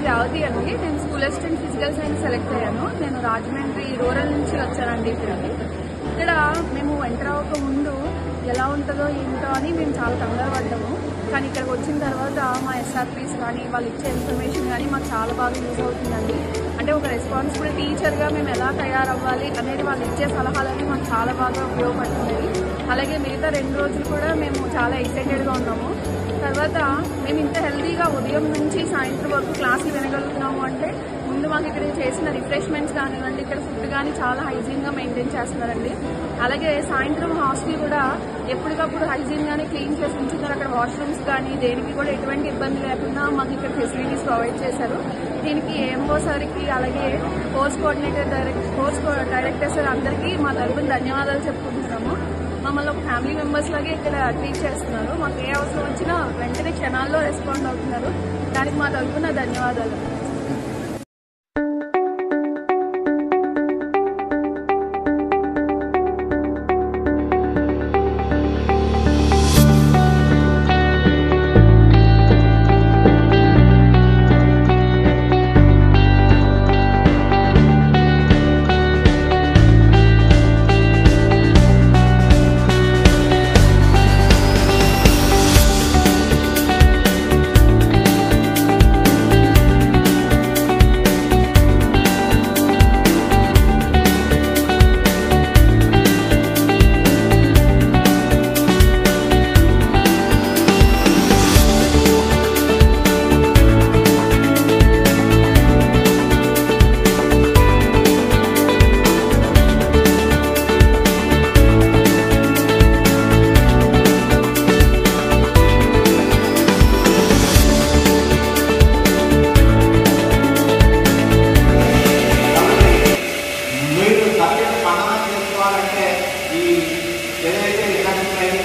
రేవతి అండి. నేను school assistant physical science select అయ్యాను. నేను రాజమండ్రి రూరల్ నుంచి వచ్చానండి. ఇక్కడ మేము ఎంటర్ అవ్వక ముందు ఎలా ఉంటుందో ఏంటో అని మేము చాలా కంగారు పడ్డాము. కానీ ఇక్కడికి వచ్చిన తర్వాత మా ఎస్ఆర్పీస్ కానీ వాళ్ళు ఇచ్చే ఇన్ఫర్మేషన్ కానీ మాకు చాలా బాగా యూజ్ అవుతుందండి. అంటే ఒక రెస్పాన్సిబుల్ టీచర్గా మేము ఎలా తయారవ్వాలి అనేది వాళ్ళు ఇచ్చే సలహాలని మాకు చాలా బాగా ఉపయోగపడుతుంది. అలాగే మిగతా 2 రోజులు కూడా మేము చాలా ఎక్సైటెడ్గా ఉన్నాము. తర్వాత మేము ఇంత హెల్తీగా ఉదయం నుంచి సాయంత్రం వరకు క్లాసులు వినగలుగుతున్నాము అంటే ముందు మాకు ఇక్కడ చేసిన రిఫ్రెష్మెంట్స్ కానివ్వండి, ఇక్కడ ఫుడ్ కానీ చాలా హైజీన్గా మెయింటైన్ చేస్తున్నారండి. అలాగే సాయంత్రం హాస్టల్ కూడా ఎప్పటికప్పుడు హైజీన్గానే క్లీన్ చేసి ఉంచుతున్నారు. అక్కడ వాష్రూమ్స్ కానీ దేనికి కూడా ఎటువంటి ఇబ్బంది లేకుండా మాకు ఇక్కడ ఫెసిలిటీస్ ప్రొవైడ్ చేశారు. దీనికి ఏఎంఓ సార్కి అలాగే కోర్స్ డైరెక్టర్ సార్ అందరికీ మా తరపున ధన్యవాదాలు చెప్పుకుంటున్నాము. మమ్మల్ని ఒక ఫ్యామిలీ మెంబర్స్ లాగే ఇక్కడ ట్రీట్ చేస్తున్నారు. మాకు ఏ అవసరం వచ్చినా వెంటనే క్షణాల్లో రెస్పాండ్ అవుతున్నారు. దానికి మా తరపున ధన్యవాదాలు.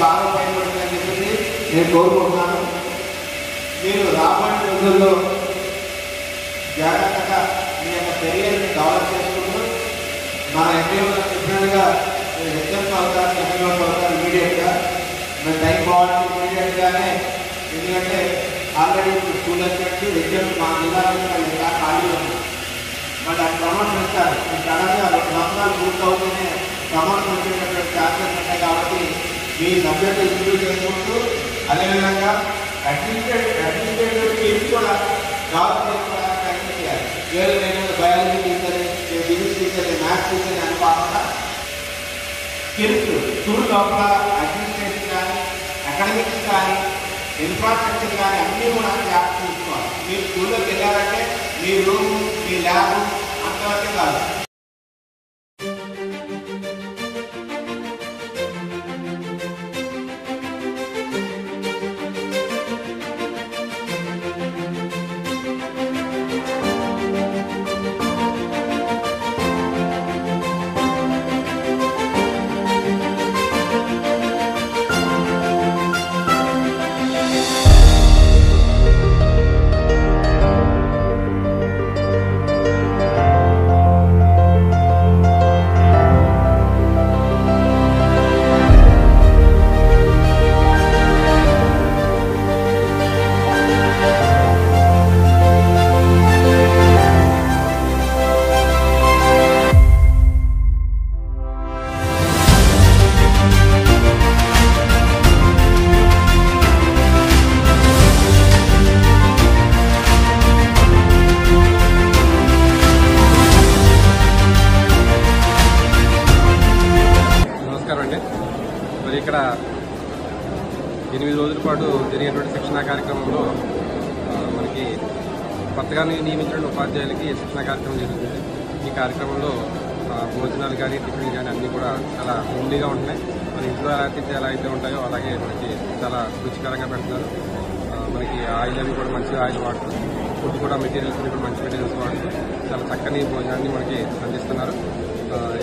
బాగా ఉపయోగపడుతుందని చెప్పేసి నేను కోరుకుంటున్నాను. మీరు రాబోయే రోజుల్లో జాగ్రత్తగా మీ యొక్క కెరియర్ని డెవలప్ చేసుకుంటూ మన ఎంపీఓ చెప్పినట్టుగా హెచ్ఎంస్ అవుతారు, ఎంపీఓస్ అవుతారు ఇమీడియట్గా. మేము టైం బాగుంటుంది ఇమీడియట్గానే. ఎందుకంటే ఆల్రెడీ స్కూల్ వచ్చి హెచ్ఎంస్ మా జిల్లాలో ఇంకా ఖాళీ ఉంది. మరి అది ప్రమోషన్ ఇస్తారు. సడన్గా 2 సంవత్సరాలు పూర్తవుతూనే ప్రమోషన్ వచ్చేటటువంటి ఛాన్సెస్ ఉంటాయి. కాబట్టి మీ సబ్జెక్ట్ ఇంప్రూవ్ చేసుకుంటూ అదేవిధంగా అడ్మినిస్ట్రేటివ్ టీమ్స్ కూడా డెవలప్ చేసుకోవడానికి ప్రయత్నం చేయాలి. వేరే నేను biology teacher, physics teacher, maths teacher అని కాకుండా స్కిల్స్ స్కూల్ లోపల అడ్మినిస్ట్రేషన్ కానీ అకాడమిక్స్ కానీ ఇన్ఫ్రాస్ట్రక్చర్ కానీ అన్నీ కూడా యాడ్ చూసుకోవాలి. మీరు స్కూల్లోకి వెళ్ళారంటే మీ రూమ్, మీ ల్యాబ్ అంతవరకే కాదు. మరి ఇక్కడ 8 రోజుల పాటు జరిగేటువంటి శిక్షణా కార్యక్రమంలో మనకి కొత్తగా నియమించిన ఉపాధ్యాయులకి శిక్షణా కార్యక్రమం జరుగుతుంది. ఈ కార్యక్రమంలో భోజనాలు కానీ టిఫిన్ కానీ అన్నీ కూడా చాలా హోమ్లీగా ఉంటున్నాయి. మన ఇంట్లో ఎలా అయితే ఉంటాయో అలాగే మనకి చాలా రుచికరంగా పెడుతున్నారు. మనకి ఆయిల్ అవి కూడా మంచి ఆయిల్ వాడుతూ, ఫుడ్ కూడా మెటీరియల్స్ కూడా మంచి మెటీరియల్స్ వాడుతూ చాలా చక్కని భోజనాన్ని మనకి అందిస్తున్నారు.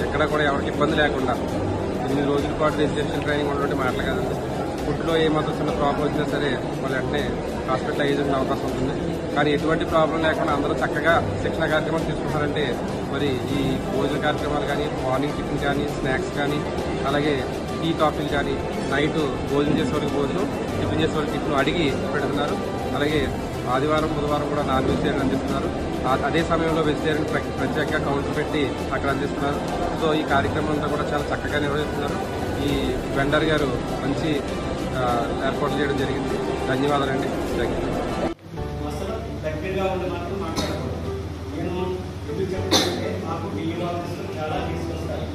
ఎక్కడ కూడా ఎవరికి ఇబ్బంది లేకుండా 8 రోజుల పాటు రెసిడెన్షియల్ ట్రైనింగ్ ఉన్నటువంటి మాటలు కాదండి. ఫుడ్లో ఏమాత్రం చిన్న ప్రాబ్లం వచ్చినా సరే వాళ్ళు వెంటనే హాస్పిటలైజ్ అయ్యే అవకాశం ఉంటుంది. కానీ ఎటువంటి ప్రాబ్లం లేకుండా అందరూ చక్కగా శిక్షణ కార్యక్రమాలు తీసుకుంటారంటే మరి ఈ భోజన కార్యక్రమాలు కానీ, మార్నింగ్ టిఫిన్ కానీ, స్నాక్స్ కానీ, అలాగే టీ కాఫీలు కానీ, నైట్ భోజనం చేసే వరకు భోజనం, టిఫిన్ చేసే వరకు టిఫిన్ అడిగి పెడుతున్నారు. అలాగే ఆదివారం బుధవారం కూడా నాన్ వెజిటేరియన్ అందిస్తున్నారు. అదే సమయంలో వెజిటేరియన్ ప్రత్యేకంగా కౌంటర్ పెట్టి అక్కడ అందిస్తున్నారు. సో ఈ కార్యక్రమం అంతా కూడా చాలా చక్కగా నిర్వహిస్తున్నారు. ఈ వెండర్ గారు మంచి ఏర్పాటు చేయడం జరిగింది. ధన్యవాదాలండి. అసలు దగ్గరగా ఉండి మాత్రం మాట్లాడకూడదు. నేను ఎందుకు చెప్పాలంటే మాకు డిఈఓ ఆఫీసులో చాలా కేసులు వస్తాయి.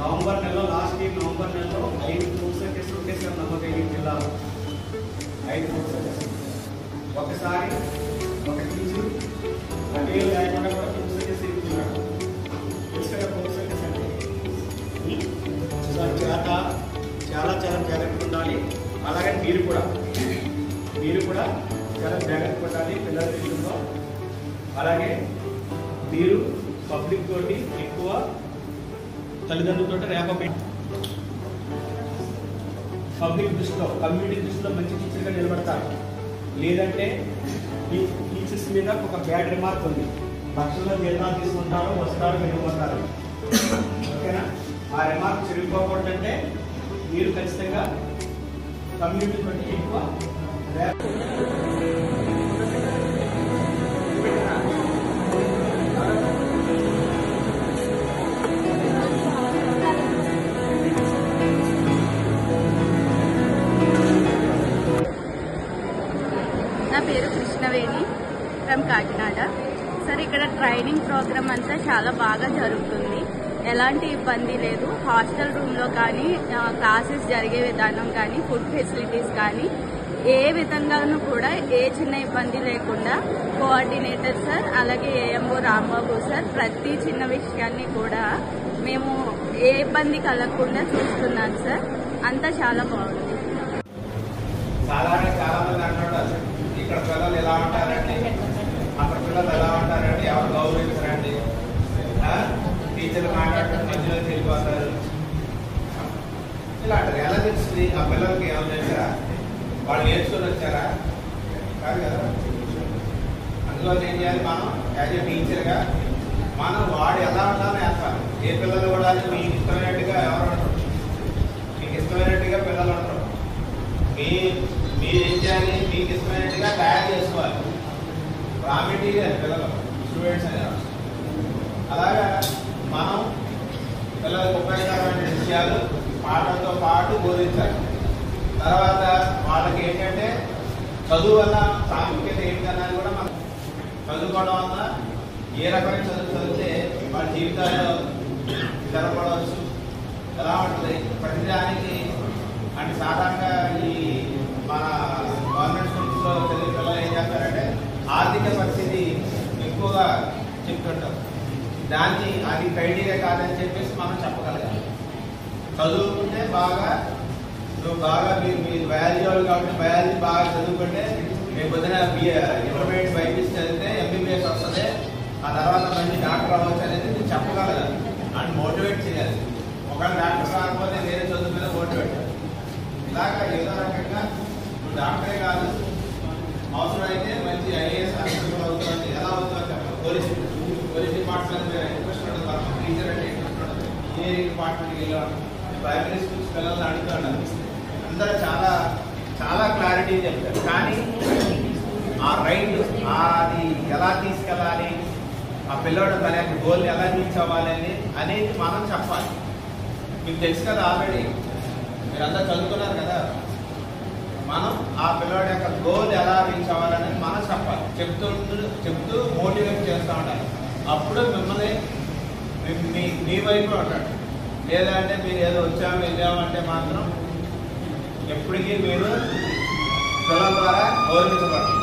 నవంబర్ నెలలో లాస్ట్ ఇయర్ నవంబర్ నెలలో 5 క్రూసర్ కేసులు కేసులు నమ్మకం జిల్లాలో 5 క్రూసర్ కేసులు. ఒకసారి ఒక టీచర్ అదే లేకుండా కూడా క్రూసర్ కేసు ఇస్తున్నాడు. క్రూసర్ కేసు అంటే చాలా జాగ్రత్తగా ఉండాలి. అలాగే మీరు కూడా చాలా జాగ్రత్త పడాలి పిల్లల విషయంలో. అలాగే మీరు పబ్లిక్ తోటి ఎక్కువ తల్లిదండ్రులతో రేప పబ్లిక్ దృష్టిలో కమ్యూనిటీ దృష్టిలో మంచి టీచర్గా నిలబడతారు. లేదంటే ఈ టీచర్స్ మీద ఒక బ్యాడ్ రిమార్క్ ఉంది. లక్షల్లో జీతాలు తీసుకుంటారు, వస్తారు, వెళ్ళిపోతారు. ఓకేనా? ఆ రిమార్క్ చెరిగిపోకూడదంటే మీరు ఖచ్చితంగా కమ్యూనిటీ బట్టి ఎక్కువ నా పేరు కృష్ణవేణి ఫ్రమ్ కాకినాడ. సార్, ఇక్కడ ట్రైనింగ్ ప్రోగ్రామ్ అంతా చాలా బాగా జరుగుతుంది. ఎలాంటి ఇబ్బంది లేదు. హాస్టల్ రూమ్లో కానీ క్లాసెస్ జరిగే విధానం కానీ ఫుడ్ ఫెసిలిటీస్ కానీ ఏ విధంగానూ కూడా ఏ చిన్న ఇబ్బంది లేకుండా కోఆర్డినేటర్ సార్ అలాగే ఏఎంఓ రాంబాబు సార్ ప్రతి చిన్న విషయాన్ని కూడా మేము ఏ ఇబ్బంది కలగకుండా చూస్తున్నాం సార్. అంతా చాలా బాగుంది. చాలా మంది అంటుంటారు ఇక్కడ పిల్లలు ఎలా ఉంటారండి, అక్కడ పిల్లలు ఎలా ఉంటారండి, ఎవరు గౌరవించరండి, టీచర్లు మాట్లాడుతున్న మధ్యలో వెళ్ళిపోతారు ఇలా అంటారు. ఎలా తెలుస్తుంది? ఆ పిల్లలకి ఏమైనా తెలుసా? వాళ్ళు నేర్చుకొని వచ్చారా? కాదు కదా. అందులో ఏం చేయాలి? మనం యాజ్ ఏ టీచర్గా మనం వాడు ఎలా ఉండాలని వేస్తాం. ఏ పిల్లలు కూడా మీకు ఇష్టమైనట్టుగా ఎవరు ఉంటారు, మీకు ఇష్టమైనట్టుగా పిల్లలు ఉంటారు. మీరేం చేయాలి? మీకు ఇష్టమైనట్టుగా తయారు చేసుకోవాలి. రా మెటీరియల్ పిల్లలు స్టూడెంట్స్ అనేవారు. అలాగా మనం పిల్లలకు ఉపయోగకరమైన విషయాలు పాటలతో పాటు బోధించాలి. తర్వాత వాళ్ళకి ఏంటంటే చదువు వల్ల ప్రాముఖ్యత ఏంటన్నది కూడా మనం చదువుకోవడం వల్ల ఏ రకమైన చదివితే వాళ్ళ జీవితాల్లో జరగవచ్చు, ఎలా ఉంటుంది ప్రతిదానికి. అంటే సాధారణంగా ఈ మన గవర్నమెంట్ స్కూల్స్లో చదివే పిల్లలు ఏం చేస్తారంటే ఆర్థిక పరిస్థితి ఎక్కువగా చెప్తుంటారు. దాన్ని అది క్రైటీరియా కాదని చెప్పేసి మనం చెప్పగలగాలి. చదువుకుంటే మీరు బయాలజీ వాళ్ళు కాబట్టి బయాలజీ బాగా చదువుకుంటే మీరు పొద్దున ఇంటర్మీడియట్ బైపీసీ చదివితే ఎంబీబీఎస్ వస్తుంది, ఆ తర్వాత మంచి డాక్టర్ అవ్వచ్చు అనేది మీరు చెప్పగలగాలి అని మోటివేట్ చేయాలి. ఒకవేళ డాక్టర్ కాకపోతే వేరే చదువు మీద మోటివేట్ చేయాలి. ఇలాగా ఏదో రకంగా నువ్వు డాక్టరే కాదు, అవసరమైతే మంచి ఐఏఎస్ ఆఫీసర్ అవుతుంది. ఎలా అవుతుందో చెప్పాలి. పోలీస్ డిపార్ట్మెంట్ మీద ఇంట్రెస్ట్ ఉండదు, టీచర్ అంటే ఇంట్రెస్ట్ ఉండదు. ఇంజనీరింగ్ డిపార్ట్మెంట్కి వెళ్ళాను, ప్రైమరీ స్కూల్స్ పిల్లల్ని అడుగుతున్నాను. అందరూ చాలా క్లారిటీ చెప్తారు. కానీ ఆ రైట్ అది ఎలా తీసుకెళ్ళాలి, ఆ పిల్లవాడు తన యొక్క గోల్ని ఎలా రీచ్ అవ్వాలి అనేది మనం చెప్పాలి. మీకు తెలుసు కదా, ఆల్రెడీ మీరందరూ చదువుకున్నారు కదా. మనం ఆ పిల్లవాడి యొక్క గోల్ ఎలా రీచ్ అవ్వాలనేది మనం చెప్పాలి. చెప్తూ మోటివేట్ చేస్తూ ఉండాలి. అప్పుడు మిమ్మల్ని మీ వైపు ఉంటాడు. లేదంటే మీరు ఏదో వెళ్ళామంటే మాత్రం ఎప్పటికీ మీరు పిల్లల ద్వారా గౌరవించబడతారు.